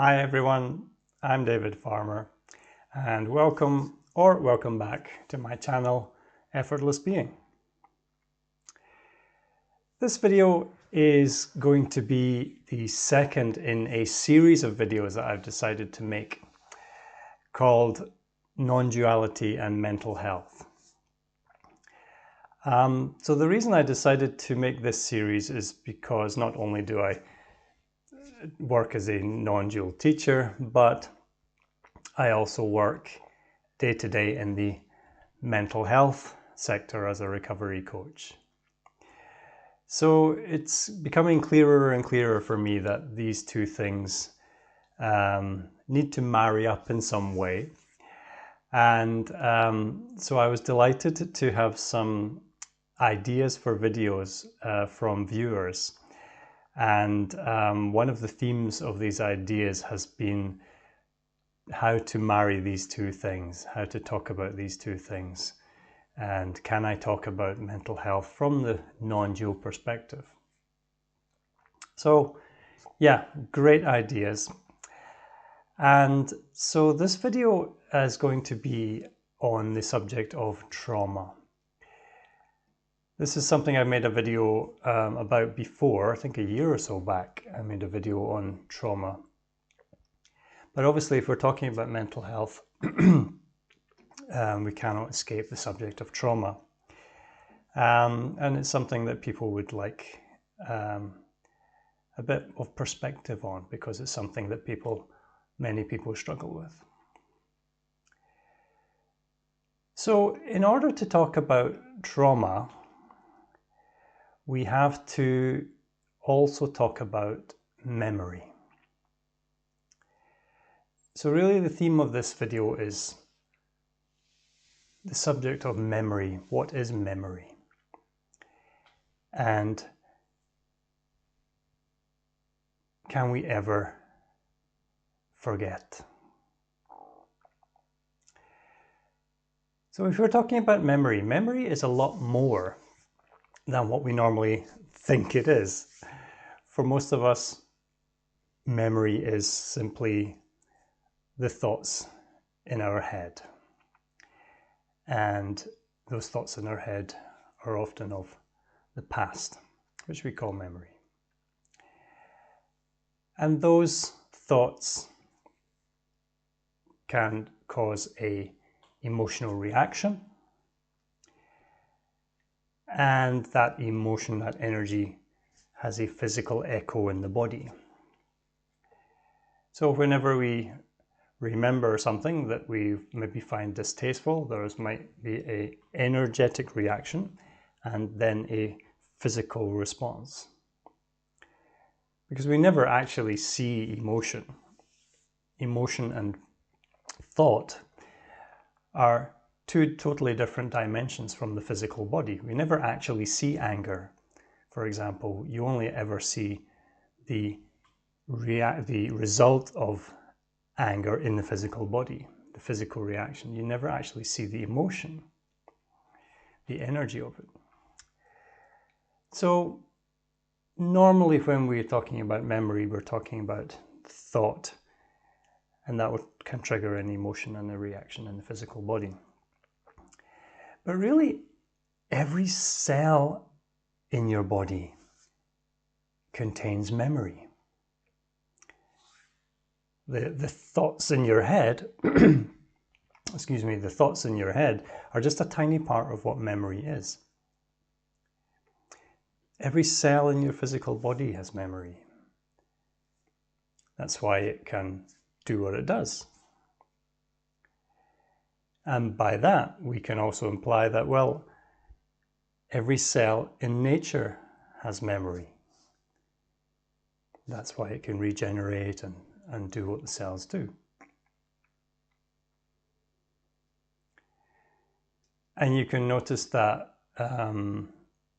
Hi everyone, I'm David Farmer and welcome back to my channel Effortless Being. This video is going to be the second in a series of videos that I've decided to make called Non-duality and Mental Health. So the reason I decided to make this series is because not only do I work as a non-dual teacher, but I also work day to day in the mental health sector as a recovery coach. So it's becoming clearer and clearer for me that these two things need to marry up in some way. And so I was delighted to have some ideas for videos from viewers. And one of the themes of these ideas has been how to marry these two things, how to talk about these two things. And can I talk about mental health from the non-dual perspective? So yeah, great ideas. And so this video is going to be on the subject of trauma. This is something I made a video about before. I think a year or so back I made a video on trauma. But obviously if we're talking about mental health, we cannot escape the subject of trauma. And it's something that people would like a bit of perspective on, because it's something that many people struggle with. So in order to talk about trauma, we have to also talk about memory. So really the theme of this video is the subject of memory. What is memory? And can we ever forget? So if we're talking about memory, memory is a lot more than what we normally think it is. For most of us, memory is simply the thoughts in our head. And those thoughts in our head are often of the past, which we call memory. And those thoughts can cause an emotional reaction. And that emotion, that energy, has a physical echo in the body. So whenever we remember something that we maybe find distasteful, there might be an energetic reaction and then a physical response. Because we never actually see emotion. Emotion and thought are two totally different dimensions from the physical body. We never actually see anger, for example. You only ever see the result of anger in the physical body, the physical reaction. You never actually see the emotion, the energy of it. So normally when we're talking about memory, we're talking about thought, and that can trigger an emotion and a reaction in the physical body. But really, every cell in your body contains memory. The thoughts in your head, excuse me, the thoughts in your head are just a tiny part of what memory is. Every cell in your physical body has memory. That's why it can do what it does. And by that, we can also imply that, well, every cell in nature has memory. That's why it can regenerate and do what the cells do. And you can notice that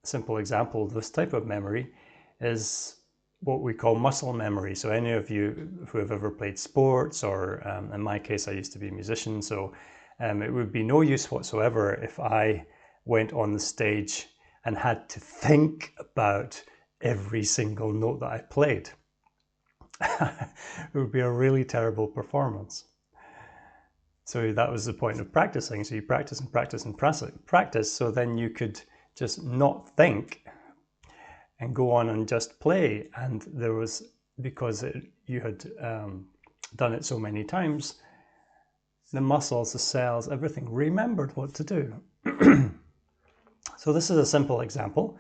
simple example of this type of memory is what we call muscle memory. So any of you who have ever played sports, or in my case, I used to be a musician, so it would be no use whatsoever if I went on the stage and had to think about every single note that I played. It would be a really terrible performance. So that was the point of practicing. So you practice and practice and practice, so then you could just not think and go on and just play. And there was, because you had done it so many times, the muscles, the cells, everything remembered what to do. So this is a simple example,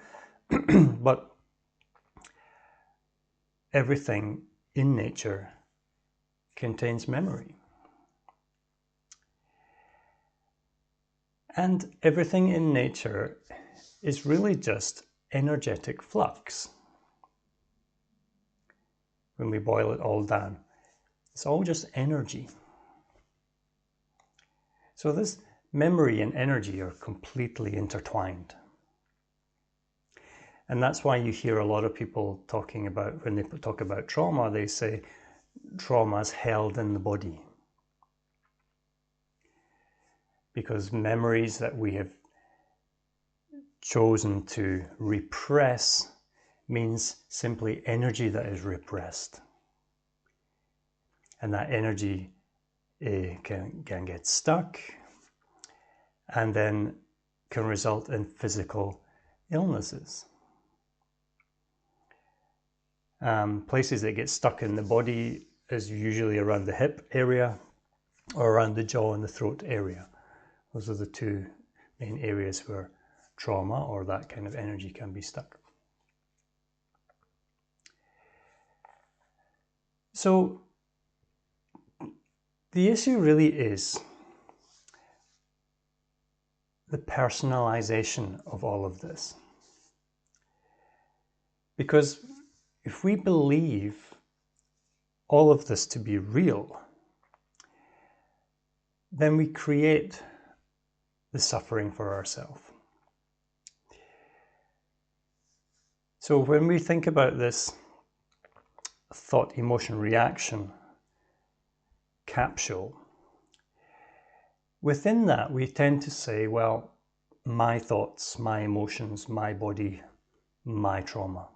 but everything in nature contains memory. And everything in nature is really just energetic flux. When we boil it all down, it's all just energy. So this memory and energy are completely intertwined. And that's why you hear a lot of people talking about, when they talk about trauma, they say trauma is held in the body. Because memories that we have chosen to repress means simply energy that is repressed. And that energy can get stuck and then can result in physical illnesses. Places that get stuck in the body is usually around the hip area or around the jaw and the throat area. Those are the two main areas where trauma or that kind of energy can be stuck. So the issue really is the personalization of all of this. Because if we believe all of this to be real, then we create the suffering for ourselves. So when we think about this thought, emotion, reaction capsule, within that we tend to say, well, my thoughts, my emotions, my body, my trauma.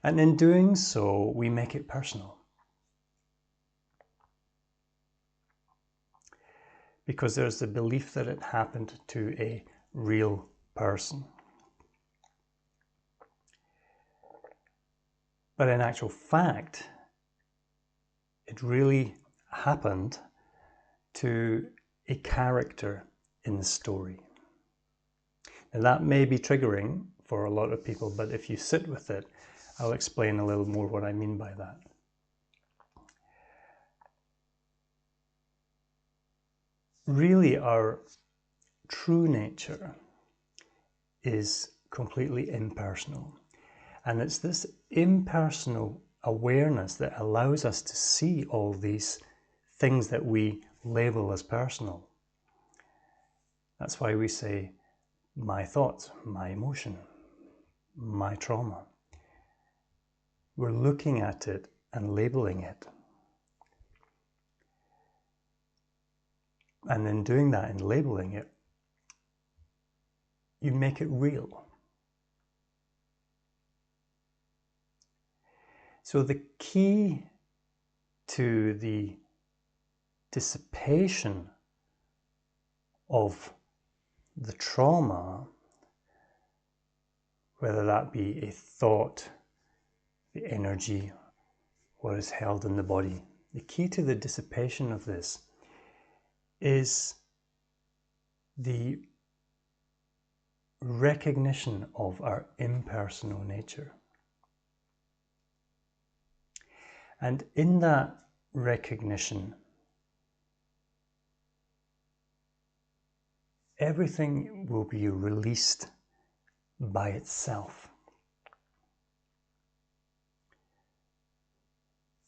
And in doing so, we make it personal. Because there's the belief that it happened to a real person. But in actual fact, it really happened to a character in the story. And that may be triggering for a lot of people, but if you sit with it, I'll explain a little more what I mean by that. Really, our true nature is completely impersonal. And it's this impersonal awareness that allows us to see all these things that we label as personal. That's why we say, my thoughts, my emotion, my trauma. We're looking at it and labeling it. And in doing that and labeling it, you make it real. So the key to the dissipation of the trauma, whether that be a thought, the energy, what is held in the body, the key to the dissipation of this is the recognition of our impersonal nature. And in that recognition, everything will be released by itself.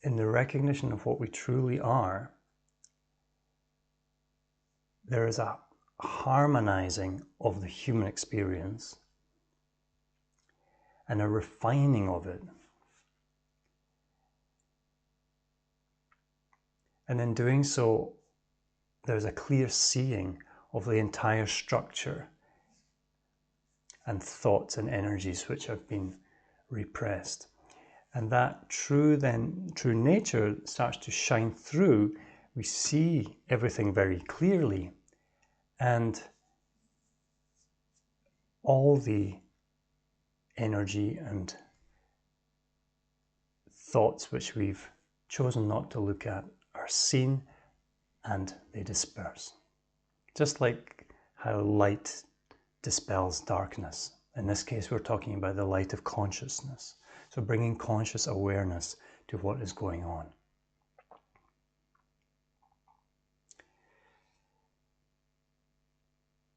In the recognition of what we truly are, there is a harmonizing of the human experience and a refining of it. And in doing so, there's a clear seeing of the entire structure and thoughts and energies which have been repressed. and that true nature starts to shine through. We see everything very clearly, and all the energy and thoughts which we've chosen not to look at are seen and they disperse. Just like how light dispels darkness. In this case, we're talking about the light of consciousness. So bringing conscious awareness to what is going on.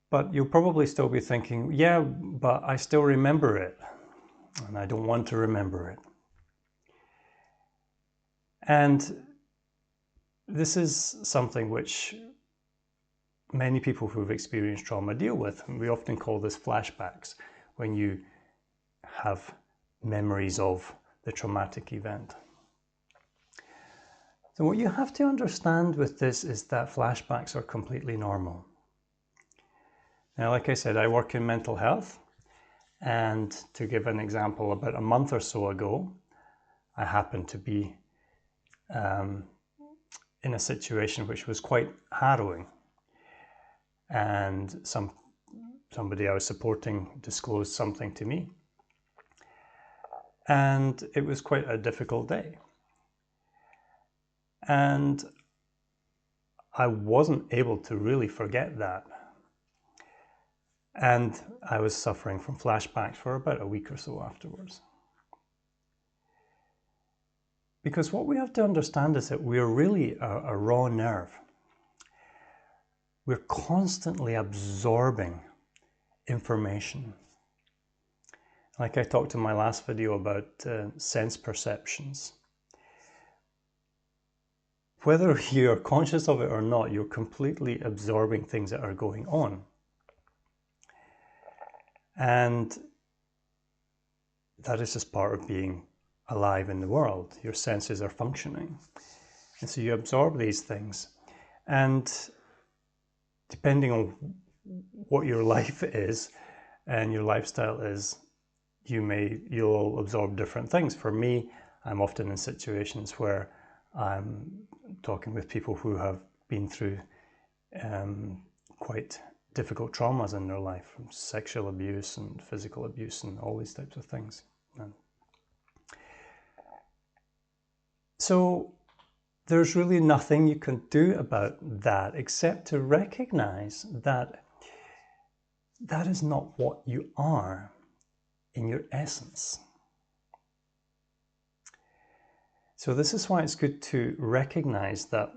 But you'll probably still be thinking, yeah, but I still remember it, and I don't want to remember it. And this is something which many people who've experienced trauma deal with. And we often call this flashbacks, when you have memories of the traumatic event. So what you have to understand with this is that flashbacks are completely normal. Now, like I said, I work in mental health, and to give an example, about a month or so ago, I happened to be in a situation which was quite harrowing, and somebody I was supporting disclosed something to me, and it was quite a difficult day, and I wasn't able to really forget that. And I was suffering from flashbacks for about a week or so afterwards. Because what we have to understand is that we're really a raw nerve. We're constantly absorbing information. Like I talked in my last video about sense perceptions. Whether you're conscious of it or not, you're completely absorbing things that are going on. And that is just part of being alive in the world. Your senses are functioning. And so you absorb these things. And depending on what your life is and your lifestyle is, you'll absorb different things. For me, I'm often in situations where I'm talking with people who have been through quite difficult traumas in their life, from sexual abuse and physical abuse and all these types of things. So there's really nothing you can do about that except to recognize that that is not what you are in your essence. So this is why it's good to recognize that.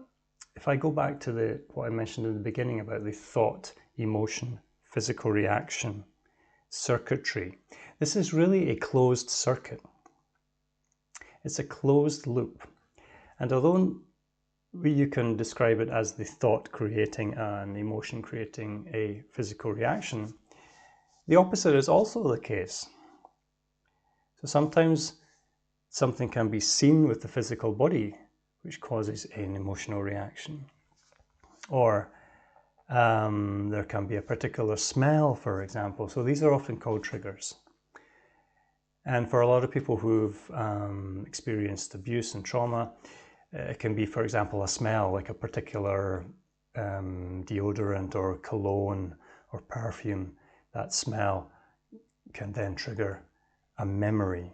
If I go back to what I mentioned in the beginning about the thought, emotion, physical reaction, circuitry, this is really a closed circuit. It's a closed loop. And although you can describe it as the thought creating an emotion creating a physical reaction, the opposite is also the case. So sometimes something can be seen with the physical body, which causes an emotional reaction. Or there can be a particular smell, for example. So these are often called triggers. And for a lot of people who've experienced abuse and trauma, it can be, for example, a smell, like a particular deodorant or cologne or perfume. That smell can then trigger a memory.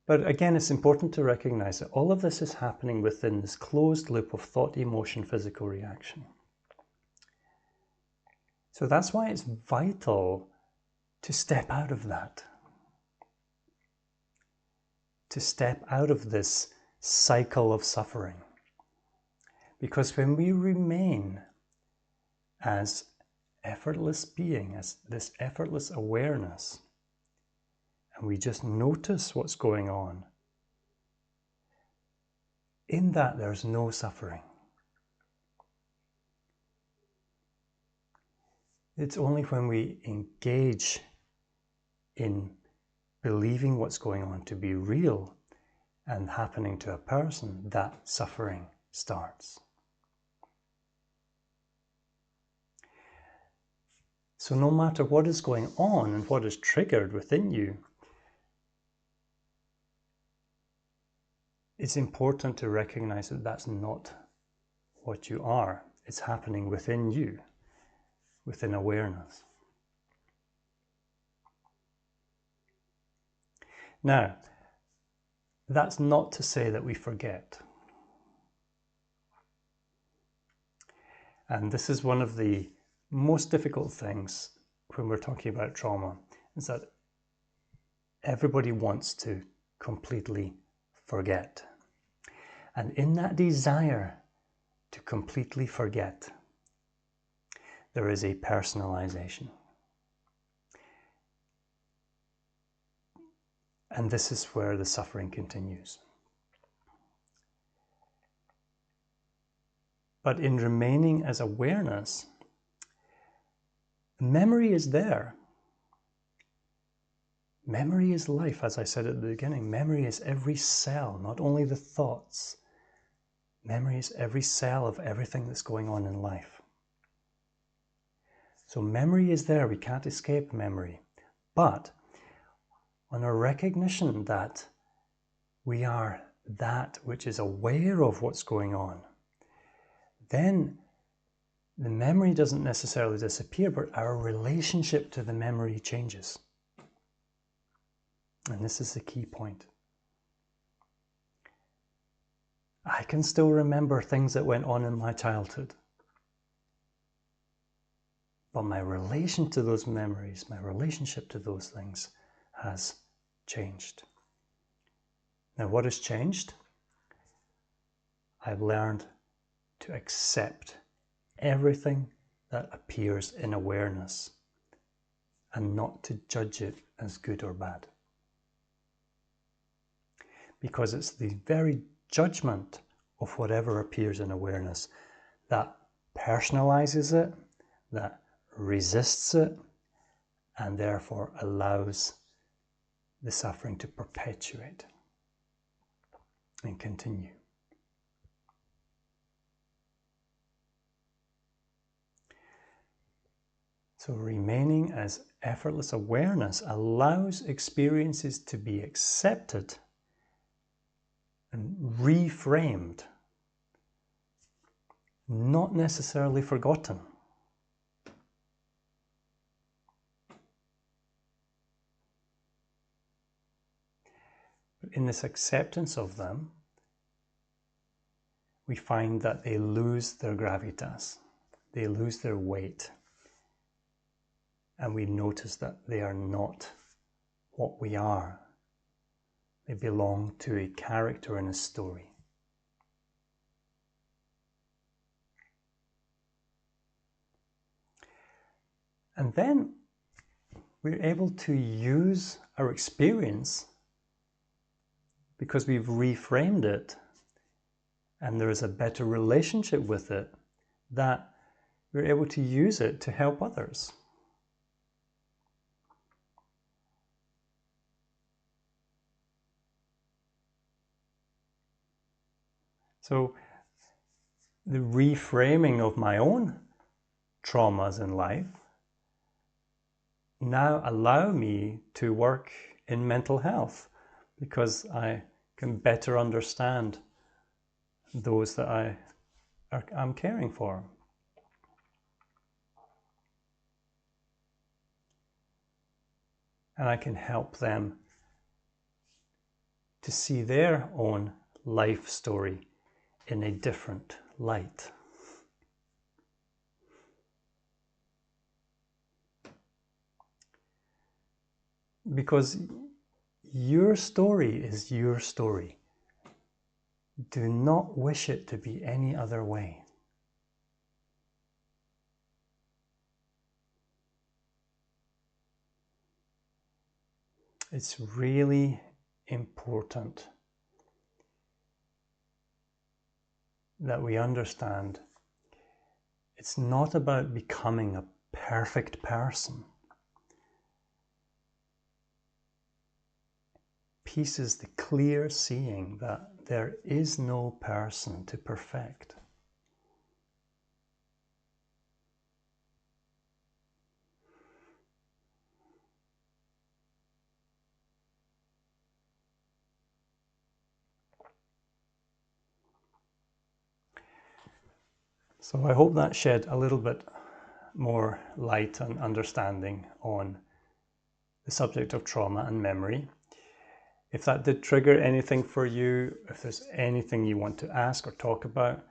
But again, it's important to recognize that all of this is happening within this closed loop of thought, emotion, physical reaction. So that's why it's vital to step out of that. To step out of this cycle of suffering. Because when we remain as effortless being, as this effortless awareness, and we just notice what's going on, in that there's no suffering. It's only when we engage in believing what's going on to be real and happening to a person that suffering starts. So no matter what is going on and what is triggered within you, it's important to recognize that that's not what you are. It's happening within you, within awareness. Now, that's not to say that we forget. And this is one of the most difficult things when we're talking about trauma, is that everybody wants to completely forget. And in that desire to completely forget, there is a personalization. And this is where the suffering continues. But in remaining as awareness, memory is there. Memory is life, as I said at the beginning. Memory is every cell, not only the thoughts. Memory is every cell of everything that's going on in life. So memory is there, we can't escape memory. But on a recognition that we are that which is aware of what's going on, then the memory doesn't necessarily disappear, but our relationship to the memory changes. And this is the key point. I can still remember things that went on in my childhood, but my relation to those memories, my relationship to those things has changed. Now, what has changed? I've learned to accept everything that appears in awareness and not to judge it as good or bad. Because it's the very judgment of whatever appears in awareness that personalizes it, that resists it, and therefore allows the suffering to perpetuate and continue. So remaining as effortless awareness allows experiences to be accepted and reframed, not necessarily forgotten. But in this acceptance of them, we find that they lose their gravitas, they lose their weight, and we notice that they are not what we are. They belong to a character in a story. And then we're able to use our experience, because we've reframed it and there is a better relationship with it, that we're able to use it to help others. So the reframing of my own traumas in life now allow me to work in mental health, because I can better understand those that I'm caring for. And I can help them to see their own life story in a different light. Because your story is your story. Do not wish it to be any other way. It's really important that we understand it's not about becoming a perfect person. Peace is the clear seeing that there is no person to perfect. So I hope that shed a little bit more light and understanding on the subject of trauma and memory. If that did trigger anything for you, if there's anything you want to ask or talk about,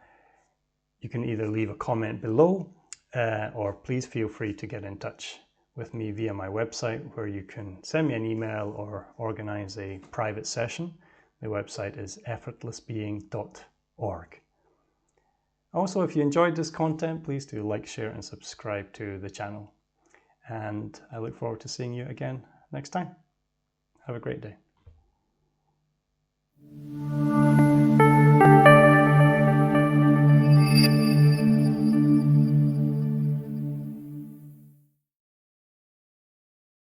you can either leave a comment below or please feel free to get in touch with me via my website, where you can send me an email or organize a private session. The website is effortlessbeing.org. Also, if you enjoyed this content, please do like, share and subscribe to the channel. And I look forward to seeing you again next time. Have a great day.